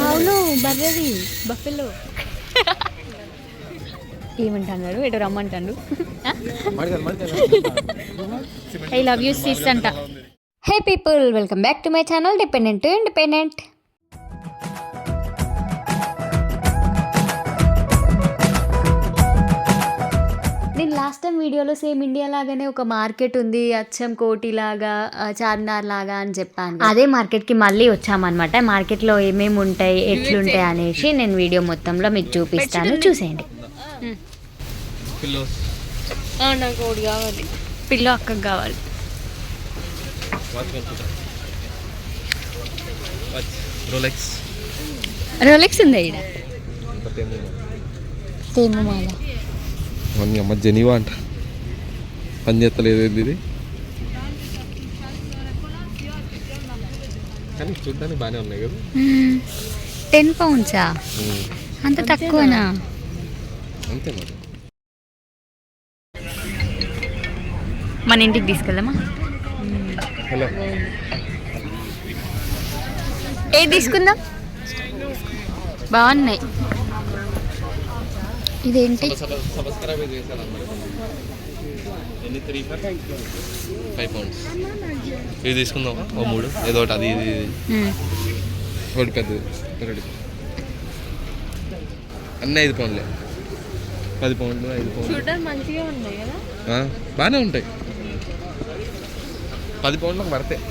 అవును బర్రెది బఫెలో ఏమంటున్నాడు ఎటు రమ్మంటాడు ఐ లవ్ యూ సిస్ అంట. హే people, welcome back to my channel dependent to independent. నేను లాస్ట్ టైం వీడియోలో సేమ్ ఇండియా లాగానే ఒక మార్కెట్ ఉంది అచ్చం కోటి లాగా చార్మినార్ లాగా అని చెప్పాను. అదే మార్కెట్కి మళ్ళీ వచ్చామన్నమాట. మార్కెట్లో ఏమేమి ఉంటాయి ఎట్లుంటాయి అనేసి నేను వీడియో మొత్తంలో మీకు చూపిస్తాను, చూసేయండి. నాకు ఒకటి కావాలి, పిల్లో అక్కకు కావాలి. రోలెక్స్ ఉందా ఇక్కడ? తేమమాల అమ్మ జెనీవా అంట, పని చేస్తలేదు ఇది కానీ చూడడానికి బాగానే ఉన్నాయి కదా. 10 పౌండ్సా? అంత తక్కువనా? అంతే మరి. మన ఇంటికి తీసుకెళ్దామా? హలో, ఏది తీసుకుందాం? బాగున్నాయి. ఇదేంటి? 5 pounds ఇది తీసుకుందామా? ఓ 3 ఏదో ఒకటి, అది ఇది ఒకటి పెద్దది ఒకటి, అన్నీ 5 pounds, 10 pounds, 5 pounds. మంచిగా ఉన్నాయి కదా, బాగానే ఉంటాయి. 10 pounds పడతాయి.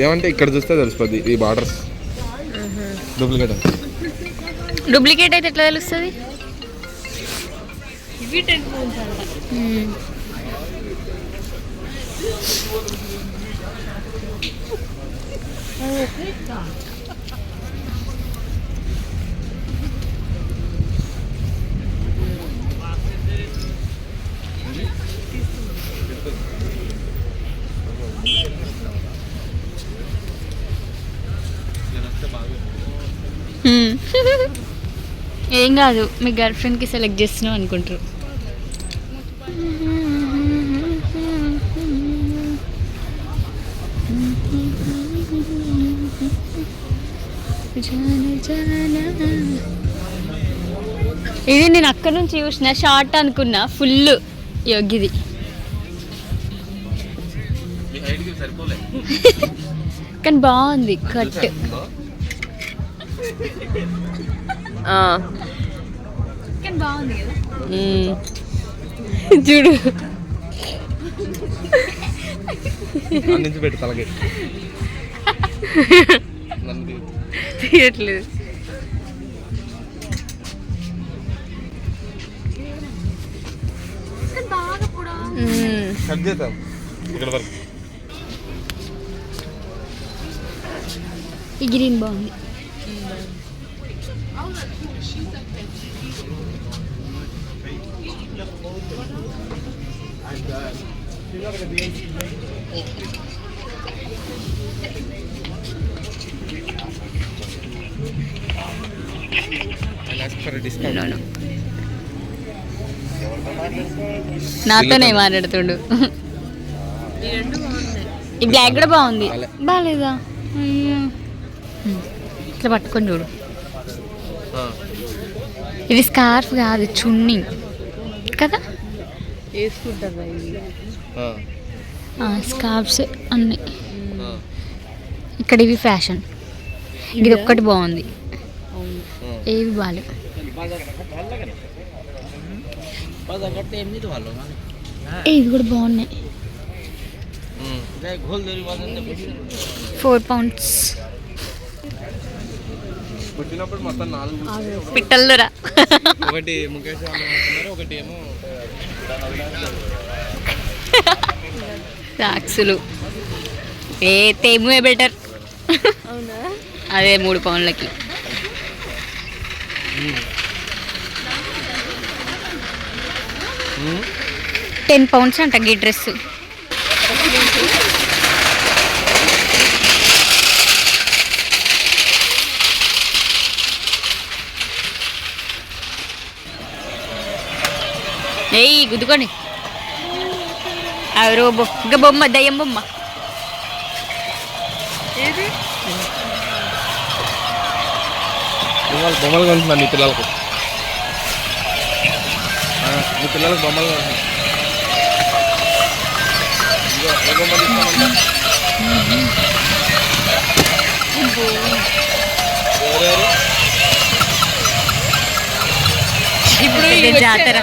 ఏమంటే ఇక్కడ చూస్తే తెలిసిపోద్ది ఈ బార్డర్స్ డూప్లికేట్. డూప్లికేట్ అయితే ఎట్లా తెలుస్తుంది? ఇవి 10 pounds అంట. ఏం కాదు, మీ గర్ల్ ఫ్రెండ్కి సెలెక్ట్ చేస్తున్నావు అనుకుంటారు. ఇది నేను అక్కడ నుంచి చూసిన, షార్ట్ అనుకున్నా, ఫుల్ యోగిది. కానీ బాగుంది కట్. కానీ బాగుంది కదా. చూడు నుంచి పెట్టి తలకి తీయట్లేదు. కట్ చేద్దాం ఇక్కడ వరకు. ఈ గ్రీన్ బాగుంది. నాతోనే మాట్లాడుతుండు. ఈ బ్లాక్ కూడా బాగుంది. బాగాలేదా? ఇట్లా పట్టుకొని చూడు. ఇది స్కార్ఫ్ కాదు, చున్నీ కదా. వేసుకుంటారా స్కార్ఫ్స్ అన్నీ. ఇక్కడ ఇవి ఫ్యాషన్. ఇది ఒక్కటి బాగుంది, ఏవి బాగాలేవు. ఇవి కూడా బాగున్నాయి. 4 pounds. పిట్టల్లోరా ఒకటి ముఖేష్ ఒకటి ఏమో సాక్సులు. ఏ తేమువే బెటర్. అదే 3 pounds. 10 pounds అంట ఈ డ్రెస్. ఏయ్ గుద్దుకోండి ఎవరో ఇంకా బొమ్మ దయ్యం బొమ్మ ఏది బొమ్మలు కొంటున్నాను నీ పిల్లలకు నీ పిల్లలకు బొమ్మలు కొంటున్నాను ఏ బొమ్మ తీసుకోమంటా ఎవరెవరు ఇప్పుడు పెద్ద జాతర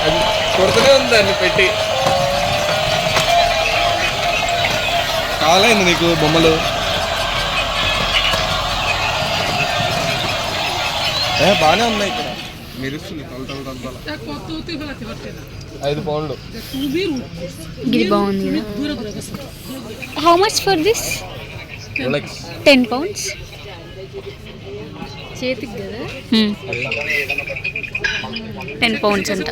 అది కొడుతూనే ఉంది దాన్ని పెట్టి కావాలైంది నీకు బొమ్మలు బాగానే ఉన్నాయి ఇక్కడ మెరుస్తుంది తల 5 పౌండ్లు ఇది బాగుంది how much for this 10 pounds చేతికి కదా 10 pounds అంట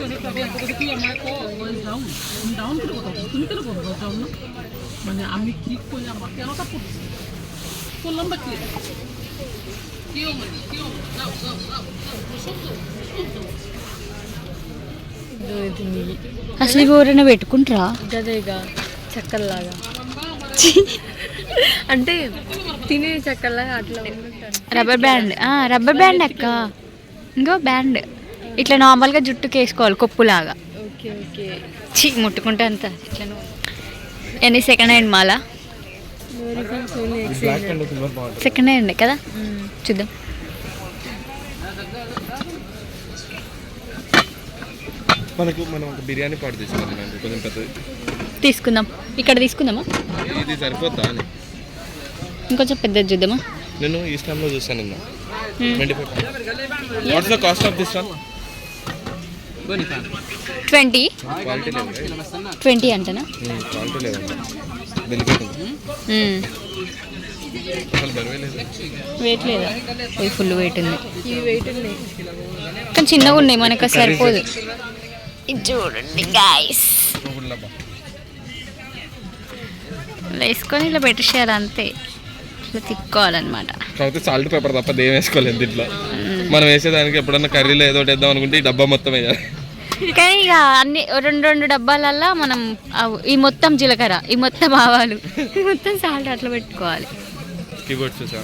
মানে আমি কি করলাম কেনটা করলাম বা কি কেউ মানে কেউ যাও যাও যাও అసలు ఇవి ఎవరైనా పెట్టుకుంటారా గదేగా చెక్కల్లాగా అంటే తినే చెక్కల్లాగా అట్లా రబ్బర్ బ్యాండ్ అక్క ఇంకో బ్యాండ్ ఇట్లా నార్మల్గా జుట్టుకి వేసుకోవాలి కొప్పులాగా ఓకే ఓకే చీ ముట్టుకుంటే అంత ఇట్లా ఎన్ని second hand Mala black and silver బాగుంటుంది సెకండ్ హ్యాండ్ కదా చూద్దాం మనం ఒక బిర్యానీ పాటు తీసుకోవాలి కొంచెం పెద్దది తీసుకుందాం ఇక్కడ తీసుకుందామా ఇది సరిపోతా అని ఇంకొంచెం పెద్దది చూద్దామా నేను ఈ స్టాంలో చూసాను నిన్న 25 what's the cost of this one 20 quality లేదు 20 అంటనా క్వాలిటీ లేదండి డెలికేట్ అసలు బరువే లేదు వెయిట్ లేదా పోయి ఫుల్ వెయిట్ ఉంది ఇవి వెయిట్ ఉన్నాయి కానీ చిన్నగా ఉన్నాయి మనకు అసలు సరిపోదు ఇది చూడండి గాయస్ వేసుకొని ఇలా పెట్టేసేయాలి అంతే ఇట్లా తిక్కోవాలన్నమాట కాకపోతే సాల్ట్ పేపర్ తప్ప దేం వేసుకోలేదు దీంట్లో మనం వేసేదానికి ఎప్పుడన్నా కర్రీలో ఏదో ఒకటి వేద్దాం అనుకుంటే ఈ డబ్బా మొత్తం వేయాలి కానీ ఇక అన్ని రెండు డబ్బాలల్లో మనం ఈ మొత్తం జీలకర్ర ఈ మొత్తం ఆవాలు ఈ మొత్తం సాల్ట్ అట్లా పెట్టుకోవాలి కీబోర్డ్స్ చూసా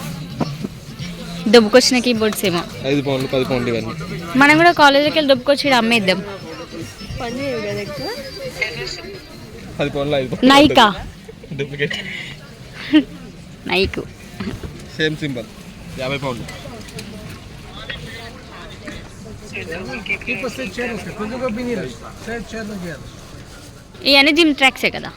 దొబ్బుకొచ్చిన కీబోర్డ్స్ ఏమో 5 పౌండ్లు 10 పౌండ్లు ఇవన్నీ మనం కూడా కాలేజీకి వెళ్ళి దొబ్బుకొచ్చి ఇక్కడ అమ్మేద్దాం పని చేయవు కదా ఎక్కువ 10 పౌండ్లు 5 పౌండ్లు నైకా డూప్లికేట్ నైకు సేమ్ సింబల్ 50 పౌండ్లు ఇవన్నీ జిమ్ ట్రాక్సే కదా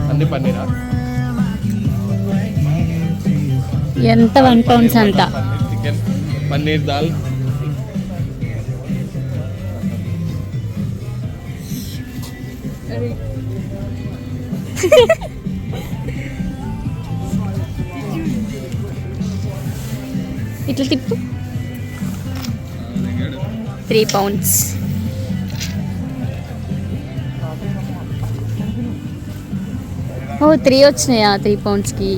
అన్ని పన్నీరా ఎంత 1 pounds అంట చికెన్ పన్నీర్ దాల్ ఇట్లా తిప్పు 3 pounds ఓ 3 వచ్చినాయా 3 poundsకి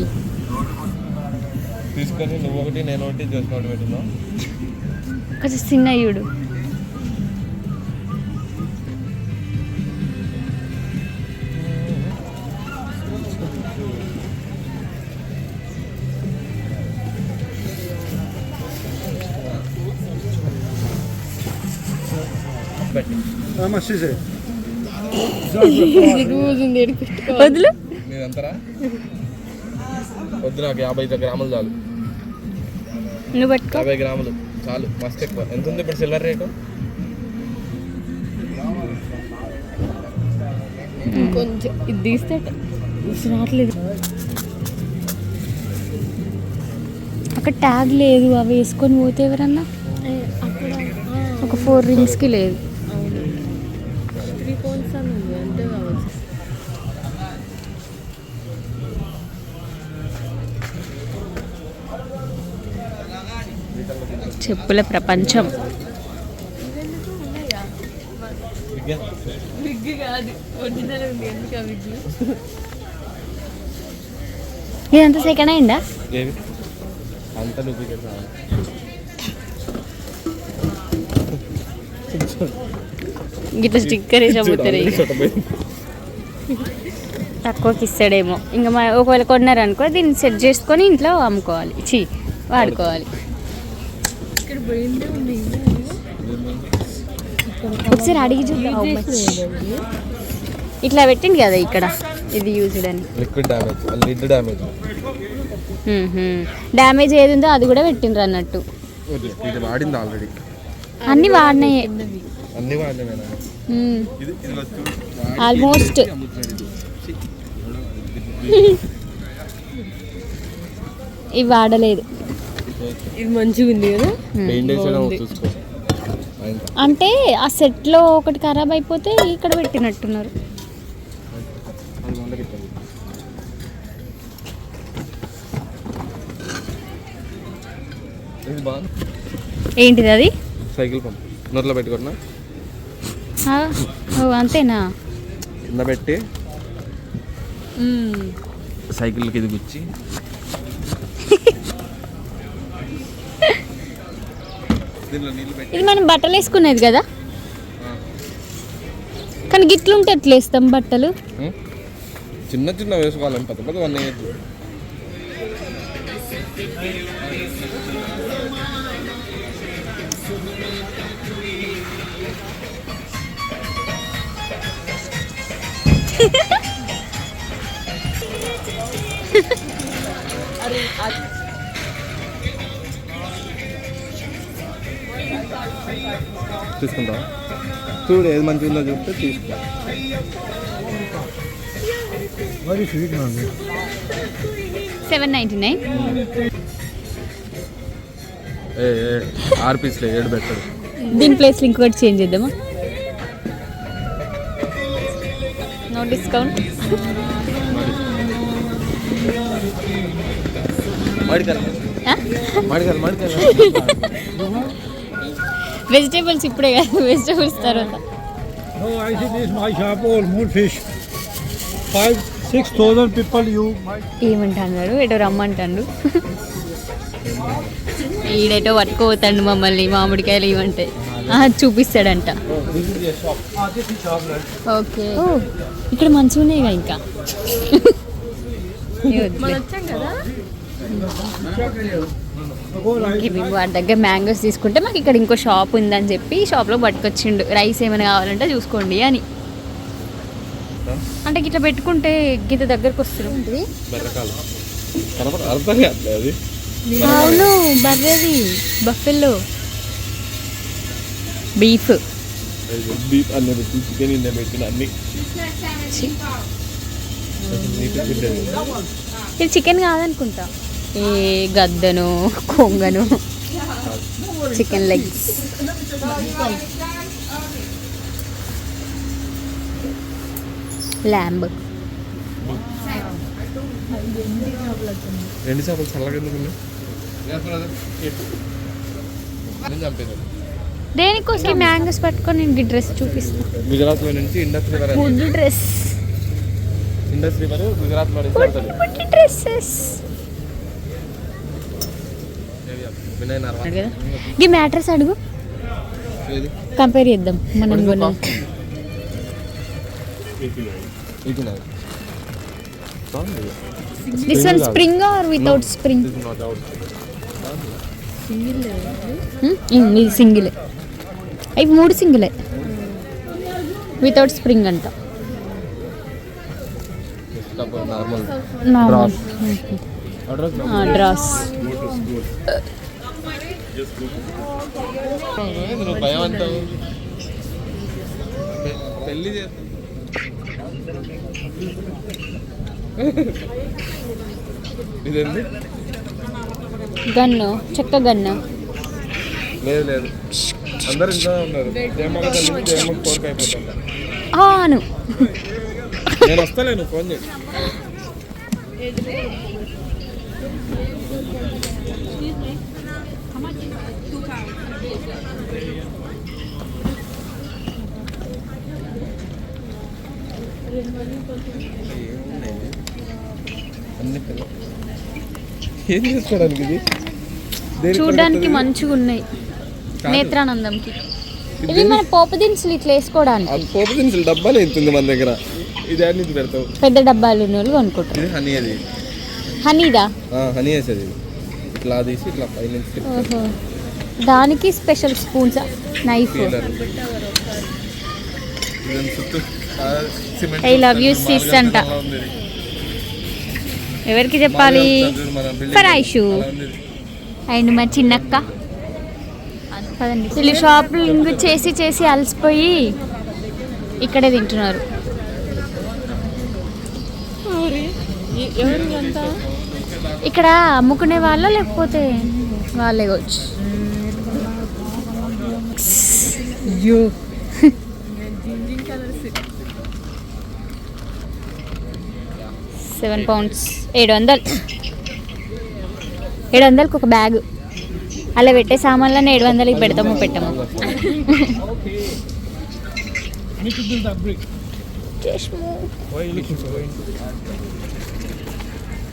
తీసుకొని నువ్వు ఒకటి నేను ఒకటి చేసుకోవడం పెట్టున్నావు కొంచెం చిన్న ఇయుడు వదులు నీదంతరా వద్దు నాకు 50 గ్రాములు చాలు నువ్వు పట్టుకో 50 గ్రాములు చాలు మస్తు ఎక్కువ ఎంత ఉంది ఇప్పుడు సిల్వర్ రేటు కొంచెం ఇది తీస్తే రావట్లేదు. అక్కడ ట్యాగ్ లేదు, అవి వేసుకొని పోతే ఎవరన్నా అక్కడ ఒక 4 రింగ్స్కి లేదు. అవును 3 points అని ఉంది అంతే కావచ్చు. చెప్పుల ప్రపంచం. ఇవెందుకు ఉన్నాయా? విగ్ కాదు ఒరిజినల్ ఉంది. ఎందుకు ఆ విగ్? ఇదంతా సెకండ్ హ్యాండా? ఏవి అంతా డూప్లికేట్ రావాలి. గిట్లా స్టిక్కర్ వేసపోతారు. తక్కువకి ఇస్తాడేమో. ఇంకా ఒకవేళ కొన్నారనుకో దీన్ని సెట్ చేసుకొని ఇంట్లో అమ్ముకోవాలి, వాడుకోవాలి. ఇక్కడ పోయిందే ఉంది. ఒకసారి అడిగి చూద్దాం. ఇట్లా పెట్టింది కదా ఇక్కడ, ఇది యూజ్డ్ అని. Liquid damage, lid damage. Damage ఏది ఉందో అది కూడా పెట్టిండ్రు అన్నట్టు. ఇది వాడింది ఆల్రెడీ. అన్ని వాడినాయి అన్ని వాడినా ఆల్మోస్ట్. ఇవి వాడలేదు. ఇది మంచిగా ఉంది కదా. పెయింట్ వేసేయడం చూసుకో. అంటే ఆ సెట్లో ఒకటి ఖరాబ్ అయిపోతే ఇక్కడ పెట్టినట్టున్నారు. ఏంటిది అది? సైకిల్ పంప్ నోట్లో పెట్టుకున్నా. అంతేనా? కింద పెట్టి సైకిల్కి ఇది గుచ్చి దీనిలో నీళ్ళు పెట్టి. ఇది మనం బట్టలు వేసుకునేది కదా, కానీ గిట్లుంటే ఎట్లా వేస్తాం బట్టలు? చిన్న చిన్న వేసుకోవాలని పెద్ద పెద్ద 1 వేయద్దు. తీసుకుంటా చూడు, ఏది మంచిగా ఉందో చెప్తే తీసుకో. $7.99. 6 పీస్లే 7 పెట్టడు. దీని ప్లేస్లో ఇంకొకటి చేంజ్ చేద్దామా? No discount. వెజిటేబుల్స్ ఇప్పుడే కాదు, వెజిటేబుల్స్ తర్వాత. No, I think this is my shop, all more fish. 5,000-6,000 people you might. ఏమంటాడు, ఎటో రమ్మంటాడు. ఈడేటో పట్టుకోతాడు మమ్మల్ని, మామిడికాయలు ఇవ్వంటే చూపిస్తాడంట. ఓకే, ఇక్కడ మంచిగా ఉన్నాయి ఇంకా. మనం వచ్చాం కదా. వాడి దగ్గర మ్యాంగోస్ తీసుకుంటే మాకు ఇక్కడ ఇంకో షాప్ ఉందని చెప్పి షాప్లో పట్టుకొచ్చిండు. రైస్ ఏమైనా కావాలంటే చూసుకోండి అని. అంటే ఇట్లా పెట్టుకుంటే గీత దగ్గరకు వస్తుంది. అవును, బర్రెది, బఫెల్లో బీఫ్. చికెన్ పెట్టిన అన్ని. ఇది చికెన్ కాదనుకుంటా, ఏ గద్దను కొంగను. Chicken legs. ల్యాంబ్. రెండు చేపలు చల్లగా ఎందుకు చంపేది? దేనికోసం మ్యాంగోస్ పట్టుకొని నేను డ్రెస్ చూపిస్తాను. గుజరాత్లో నుంచి Indus river. Food dress. Indus river గుజరాత్లో నుంచి డ్రెస్సెస్. ఈ మ్యాట్రెస్ అడుగు, కంపేర్ చేద్దాం మనం కొన్నాం. This one spring or without spring? ఇది సింగిలే. అవి 3 సింగిలే, వితౌట్ స్ప్రింగ్ అంట. నార్మల్ డ్రాస్. భయం అంటావు పెళ్ళి చేస్తా ఇదేంటి? గన్ను, చెక్క గన్ను. లేదు లేదు, అందరు ఇంట్లో ఉన్నారు. జయమ్మకి కోరిక అయిపోతుందా? అవును. నేను వస్తలేను, ఫోన్ చేయి. అన్ని ఏం చేసుకోవడానికి ఇది? చూడడానికి మంచిగా ఉన్నాయి. నేత్రానందంకి ఇది మన పోపు దినుసులు ఇట్లా వేసుకోవడానికి. అది పోపు దినుసులు డబ్బాలు ఎంతుంది మన దగ్గర. ఇది అన్ని పెడతావు, పెద్ద డబ్బాలు ఉన్న వాళ్ళు కొనుక్కుంటారు. ఇది హనీ. అది హనీదా? హనీ వేసేది ఇట్లా తీసి ఇట్లా పైనుంచి ఓహో, దానికి special spoons, knife. I love you sys అంట. ఎవరికి చెప్పాలి? ఫరాయిషు అండ్ మా చిన్నక్క. పదండి, వీళ్ళు షాపింగ్ చేసి చేసి అలసిపోయి ఇక్కడే తింటున్నారు. ఎవరు అంతా? ఇక్కడ అమ్ముకునే వాళ్ళ లేకపోతే వాళ్ళే కావచ్చు. 7 pounds 700. 700కి ఒక బ్యాగ్. అలా పెట్టే సామాన్లను 700కి పెడతాము పెట్టాము.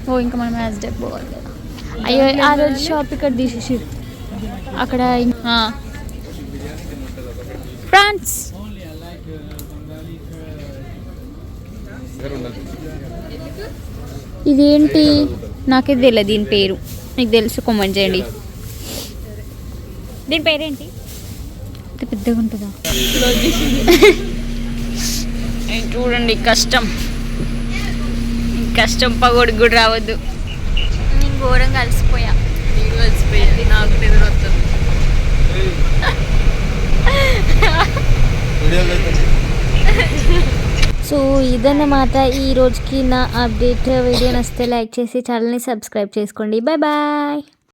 ఓ ఇంకా మనం మ్యాచ్ డే పోవాలి కదా. అయ్యో ఆ రోజు షాప్ ఇక్కడ తీసేసి అక్కడ ఫ్రాన్స్. ఇదేంటి నాకే తెలియదు దీని పేరు. మీకు తెలుసు కామెంట్ చేయండి. దీని పేరేంటి? ఇంత పెద్దగా ఉంటుందా? చూడండి కష్టం కష్టం, పగోడికి కూడా రావద్దు. నేను ఘోరంగా అలసిపోయా. నేను కలిసిపోయాను, నాకు నిద్ర వస్తుంది. సో ఇదన్నమాట ఈ రోజుకి నా అప్డేట్. వీడియో నచ్చితే లైక్ చేసి ఛానల్ని సబ్స్క్రైబ్ చేసుకోండి. Bye bye.